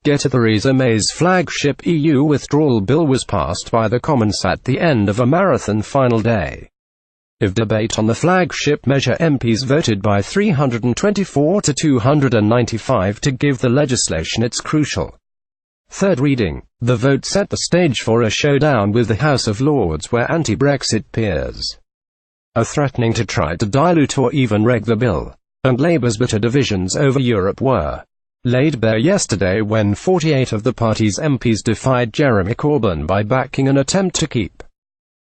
Theresa May's flagship EU Withdrawal Bill was passed by the CommonsAt at the end of a marathon final day of debate on the flagship measure. MPs voted by 324 to 295 to give the legislation its crucial third reading. The vote set the stage for a showdown with the House of Lords, where anti-Brexit peers are threatening to try to dilute or even reg the bill, and Labour's bitter divisions over Europe were laid bare yesterday when 48 of the party's MPs defied Jeremy Corbyn by backing an attempt to keep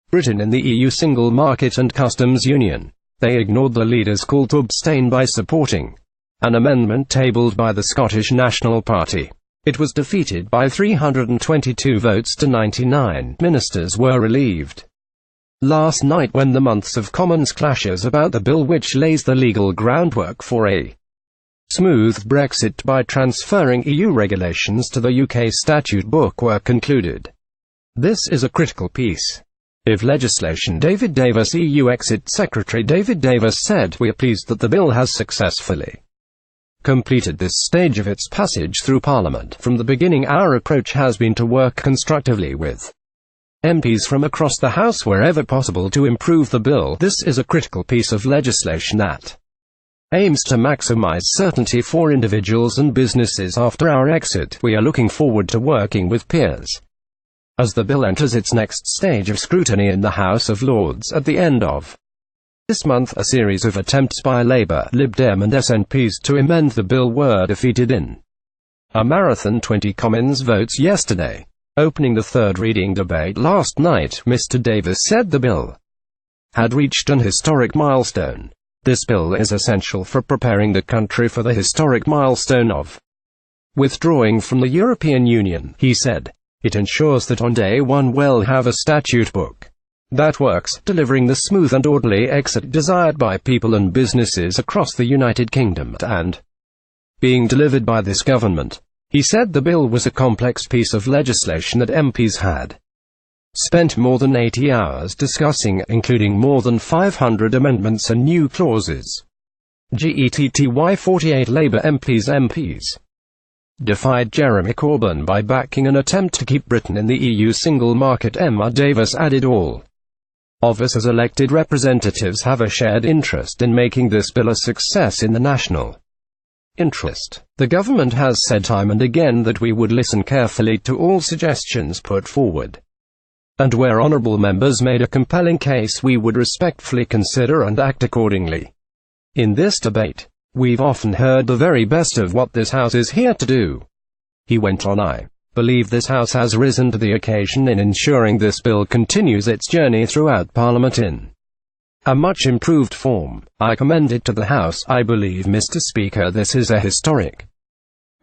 Britain in the EU single market and customs union. They ignored the leader's call to abstain by supporting an amendment tabled by the Scottish National Party. It was defeated by 322 votes to 99. Ministers were relieved last night when the months of Commons clashes about the bill which lays the legal groundwork for a smooth Brexit by transferring EU regulations to the UK statute book were concluded. This is a critical piece of legislation. David Davis, EU Exit Secretary David Davis, said, "We are pleased that the bill has successfully completed this stage of its passage through Parliament. From the beginning, our approach has been to work constructively with MPs from across the House wherever possible to improve the bill. This is a critical piece of legislation that aims to maximize certainty for individuals and businesses after our exit. We are looking forward to working with peers as the bill enters its next stage of scrutiny in the House of Lords at the end of this month." A series of attempts by Labour, Lib Dem and SNPs to amend the bill were defeated in a marathon 20 Commons votes yesterday. Opening the third reading debate last night, Mr. Davis said the bill had reached an historic milestone. "This bill is essential for preparing the country for the historic milestone of withdrawing from the European Union," he said. "It ensures that on day one we'll have a statute book that works, delivering the smooth and orderly exit desired by people and businesses across the United Kingdom, and being delivered by this government." He said the bill was a complex piece of legislation that MPs had spent more than 80 hours discussing, including more than 500 amendments and new clauses. GETTY 48 Labour MPs defied Jeremy Corbyn by backing an attempt to keep Britain in the EU single market. Emma Davis added, "All of us as elected representatives have a shared interest in making this bill a success in the national interest. The government has said time and again that we would listen carefully to all suggestions put forward, and where honourable members made a compelling case we would respectfully consider and act accordingly. In this debate, we've often heard the very best of what this House is here to do." He went on, "I believe this House has risen to the occasion in ensuring this bill continues its journey throughout Parliament in a much improved form. I commend it to the House. I believe, Mr. Speaker, this is a historic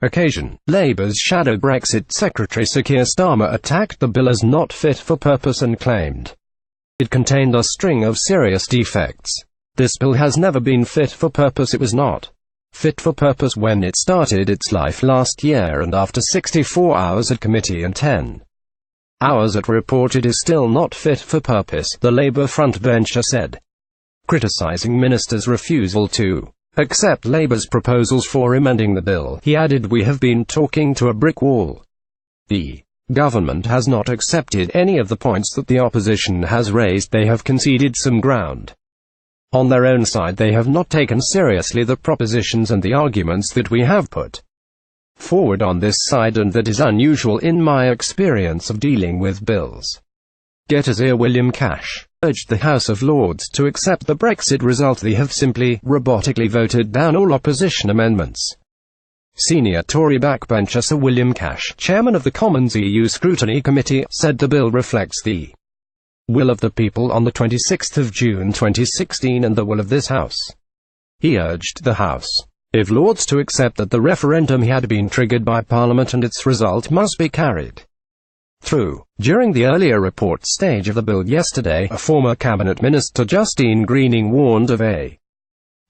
occasion." Labour's shadow Brexit Secretary Sir Keir Starmer attacked the bill as not fit for purpose and claimed it contained a string of serious defects. "This bill has never been fit for purpose. It was not fit for purpose when it started its life last year, and after 64 hours at committee and 10 hours at report it is still not fit for purpose," the Labour frontbencher said, criticising ministers' refusal to accept Labour's proposals for amending the bill. He added, "We have been talking to a brick wall. The government has not accepted any of the points that the opposition has raised. They have conceded some ground on their own side. They have not taken seriously the propositions and the arguments that we have put forward on this side, and that is unusual in my experience of dealing with bills." Sir William Cash urged the House of Lords to accept the Brexit result. "They have simply, robotically voted down all opposition amendments." Senior Tory backbencher Sir William Cash, chairman of the Commons EU Scrutiny Committee, said the bill reflects the will of the people on the 26th of June 2016 and the will of this House. He urged the House of Lords to accept that the referendum had been triggered by Parliament and its result must be carried through. During the earlier report stage of the bill yesterday, a former Cabinet Minister Justine Greening warned of a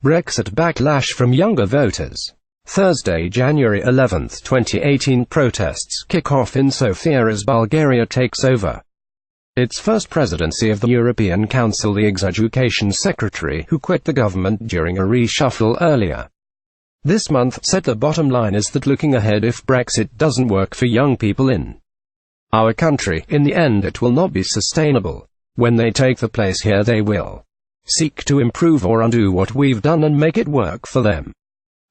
Brexit backlash from younger voters. Thursday, January 11, 2018, protests kick off in Sofia as Bulgaria takes over its first presidency of the European Council. The ex-education secretary, who quit the government during a reshuffle earlier this month said the bottom line is that looking ahead, if Brexit doesn't work for young people in our country, in the end it will not be sustainable. When they take the place here, they will seek to improve or undo what we've done and make it work for them.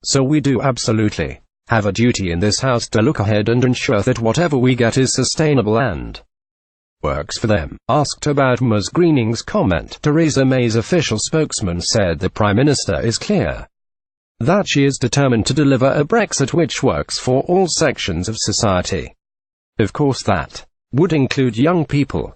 So we do absolutely have a duty in this House to look ahead and ensure that whatever we get is sustainable and works for them. Asked about Ms Greening's comment, Theresa May's official spokesman said the Prime Minister is clear that she is determined to deliver a Brexit which works for all sections of society. Of course that would include young people.